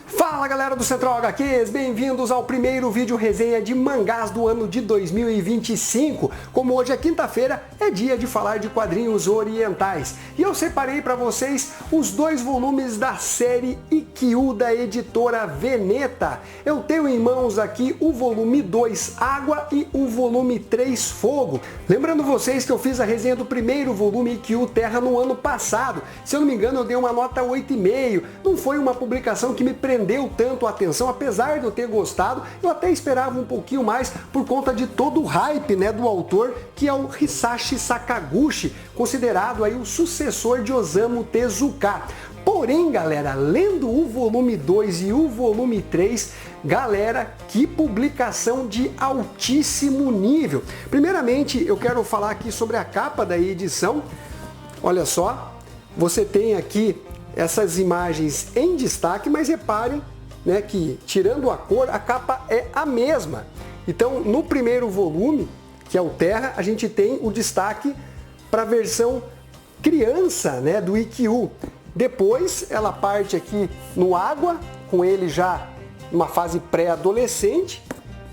Fala galera do Central HQs, bem-vindos ao primeiro vídeo resenha de mangás do ano de 2025. Como hoje é quinta-feira, é dia de falar de quadrinhos orientais. E eu separei para vocês os dois volumes da série Ikkyu da editora Veneta. Eu tenho em mãos aqui o volume 2 Água e o volume 3 Fogo. Lembrando vocês que eu fiz a resenha do primeiro volume Ikkyu Terra no ano passado. Se eu não me engano, eu dei uma nota 8,5. Não foi uma publicação que me prendeu tanto a atenção, apesar de eu ter gostado, eu até esperava um pouquinho mais por conta de todo o hype, do autor, que é o Hisashi Sakaguchi, considerado aí o sucessor de Osamu Tezuka. Porém, galera, lendo o volume 2 e o volume 3, galera, que publicação de altíssimo nível. Primeiramente, eu quero falar aqui sobre a capa da edição. Olha só, você tem aqui essas imagens em destaque, mas reparem que, tirando a cor, a capa é a mesma. Então, no primeiro volume, que é o Terra, a gente tem o destaque para a versão criança do Ikkyu. Depois, ela parte aqui no Água, com ele já numa fase pré-adolescente,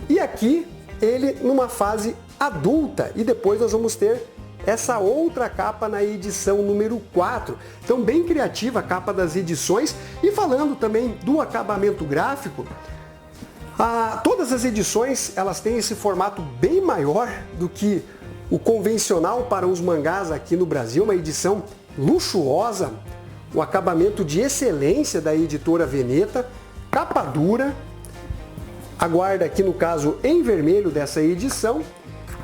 e aqui ele numa fase adulta. E depois nós vamos ter essa outra capa na edição número 4. Então, bem criativa a capa das edições. E falando também do acabamento gráfico, todas as edições elas têm esse formato bem maior do que o convencional para os mangás aqui no Brasil. Uma edição luxuosa, um acabamento de excelência da editora Veneta, capa dura, a guarda aqui no caso em vermelho dessa edição.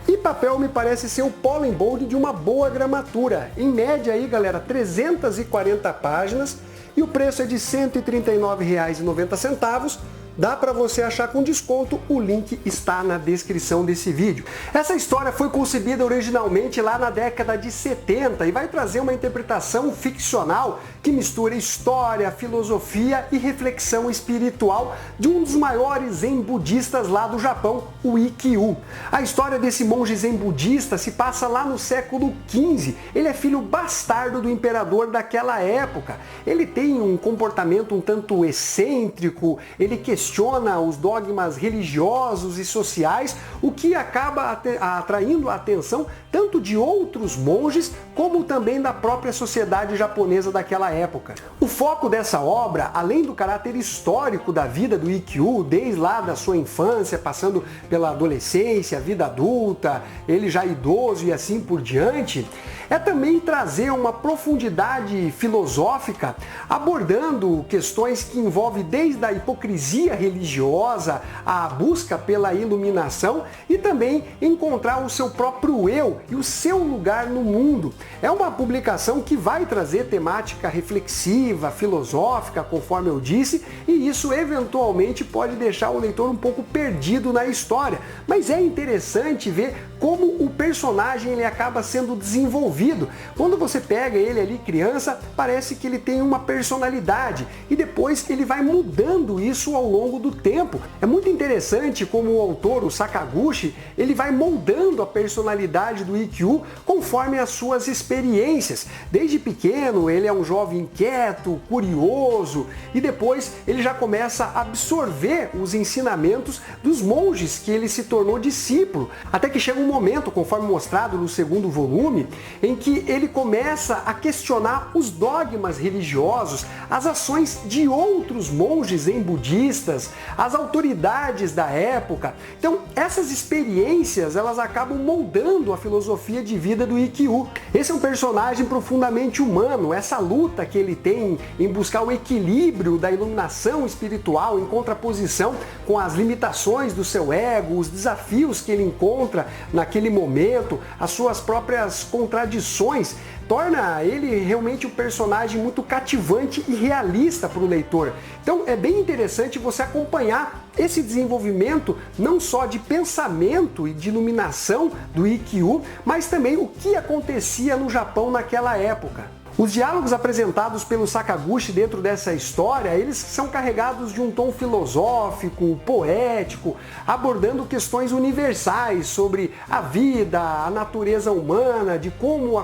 E papel me parece ser o Pollen Bold de uma boa gramatura. Em média aí, galera, 340 páginas e o preço é de R$ 139,90. Dá para você achar com desconto, o link está na descrição desse vídeo. Essa história foi concebida originalmente lá na década de 70 e vai trazer uma interpretação ficcional que mistura história, filosofia e reflexão espiritual de um dos maiores zen budistas lá do Japão, o Ikkyu. A história desse monge zen budista se passa lá no século XV. Ele é filho bastardo do imperador daquela época. Ele tem um comportamento um tanto excêntrico, ele questiona os dogmas religiosos e sociais, o que acaba atraindo a atenção tanto de outros monges como também da própria sociedade japonesa daquela época. O foco dessa obra, além do caráter histórico da vida do Ikkyu, desde lá da sua infância, passando pela adolescência, vida adulta, ele já idoso e assim por diante, é também trazer uma profundidade filosófica, abordando questões que envolvem desde a hipocrisia religiosa, a busca pela iluminação e também encontrar o seu próprio eu e o seu lugar no mundo. É uma publicação que vai trazer temática reflexiva, filosófica, conforme eu disse, e isso eventualmente pode deixar o leitor um pouco perdido na história. Mas é interessante ver como o personagem ele acaba sendo desenvolvido. Quando você pega ele ali criança, parece que ele tem uma personalidade e depois ele vai mudando isso ao longo do tempo. É muito interessante como o autor, o Sakaguchi, ele vai moldando a personalidade do Ikkyu conforme as suas experiências. Desde pequeno ele é um jovem inquieto, curioso e depois ele já começa a absorver os ensinamentos dos monges que ele se tornou discípulo. Até que chega um momento, conforme mostrado no segundo volume, em que ele começa a questionar os dogmas religiosos, as ações de outros monges zen budistas, as autoridades da época. Então, essas experiências, elas acabam moldando a filosofia de vida do Ikkyu. Esse é um personagem profundamente humano, essa luta que ele tem em buscar o equilíbrio da iluminação espiritual em contraposição com as limitações do seu ego, os desafios que ele encontra naquele momento, as suas próprias contradições, torna ele realmente um personagem muito cativante e realista para o leitor. Então é bem interessante você acompanhar esse desenvolvimento não só de pensamento e de iluminação do Ikkyu, mas também o que acontecia no Japão naquela época. Os diálogos apresentados pelo Sakaguchi dentro dessa história, eles são carregados de um tom filosófico, poético, abordando questões universais sobre a vida, a natureza humana, de como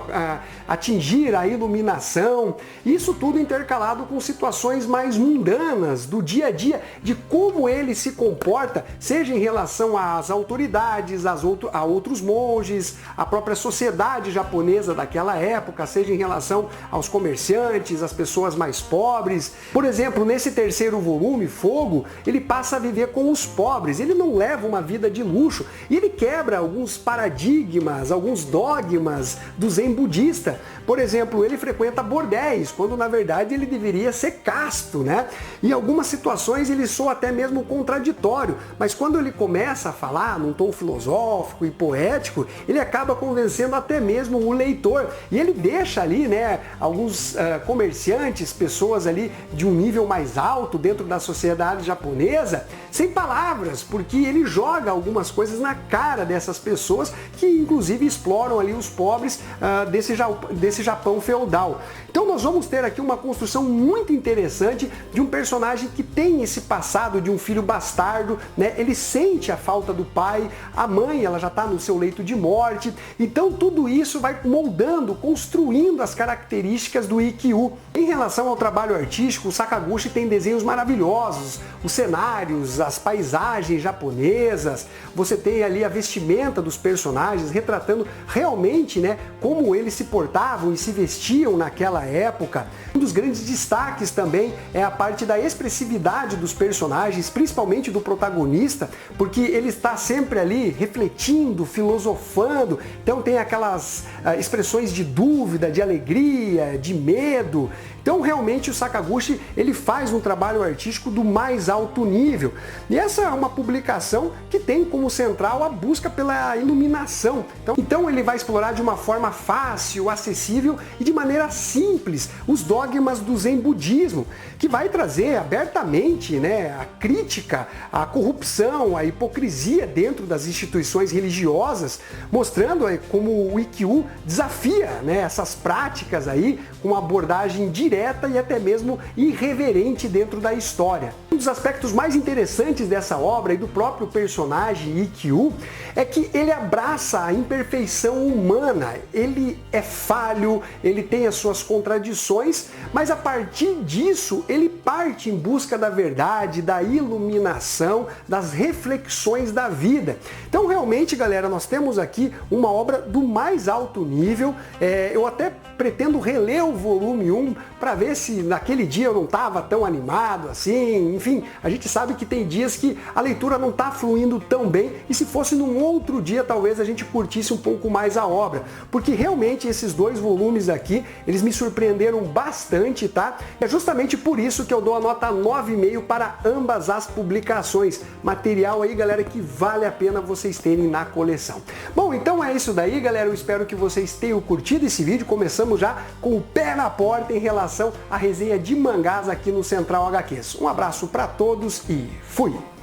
atingir a iluminação. Isso tudo intercalado com situações mais mundanas do dia a dia, de como ele se comporta, seja em relação às autoridades, a outros monges, à própria sociedade japonesa daquela época, seja em relação aos comerciantes, às pessoas mais pobres. Por exemplo, nesse terceiro volume, Fogo, ele passa a viver com os pobres, ele não leva uma vida de luxo e ele quebra alguns paradigmas, alguns dogmas do Zen budista. Por exemplo, ele frequenta bordéis, quando na verdade ele deveria ser casto, né? Em algumas situações ele soa até mesmo contraditório, mas quando ele começa a falar num tom filosófico e poético, ele acaba convencendo até mesmo o leitor. E ele deixa ali, né, alguns comerciantes, pessoas ali de um nível mais alto dentro da sociedade japonesa, sem palavras, porque ele joga algumas coisas na cara dessas pessoas que inclusive exploram ali os pobres desse Japão feudal. Então nós vamos ter aqui uma construção muito interessante de um personagem que tem esse passado de um filho bastardo, né? Ele sente a falta do pai, a mãe ela já está no seu leito de morte, então tudo isso vai moldando, construindo as características do Ikkyu. Em relação ao trabalho artístico, o Sakaguchi tem desenhos maravilhosos, os cenários, as paisagens japonesas, você tem ali a vestimenta dos personagens retratando realmente, né, como eles se portavam e se vestiam naquela época. Um dos grandes destaques também é a parte da expressividade dos personagens, principalmente do protagonista, porque ele está sempre ali refletindo, filosofando, então tem aquelas expressões de dúvida, de alegria, de medo. Então realmente o Sakaguchi ele faz um trabalho artístico do mais alto nível. E essa é uma publicação que tem como central a busca pela iluminação. Então ele vai explorar de uma forma fácil, acessível e de maneira simples os dogmas do Zen budismo, que vai trazer abertamente, né, a crítica, a corrupção, a hipocrisia dentro das instituições religiosas, mostrando como o Ikkyu desafia, né, essas práticas aí com uma abordagem direta e até mesmo irreverente dentro da história. Um dos aspectos mais interessantes dessa obra e do próprio personagem Ikkyu é que ele abraça a imperfeição humana. Ele é falho, ele tem as suas contradições, mas a partir disso ele parte em busca da verdade, da iluminação, das reflexões da vida. Então realmente, galera, nós temos aqui uma obra do mais alto nível. Eu até pretendo reler o volume 1 para ver se naquele dia eu não estava tão animado assim. Enfim, a gente sabe que tem dias que a leitura não está fluindo tão bem e se fosse num outro dia talvez a gente curtisse um pouco mais a obra, porque realmente esses dois volumes aqui, eles me surpreenderam bastante, tá? É justamente por isso que eu dou a nota 9,5 para ambas as publicações. Material aí, galera, que vale a pena vocês terem na coleção. Bom, então é isso daí, galera. Eu espero que vocês tenham curtido esse vídeo. Começamos já com o pé na porta em relação à resenha de mangás aqui no Central HQs. Um abraço para todos e fui!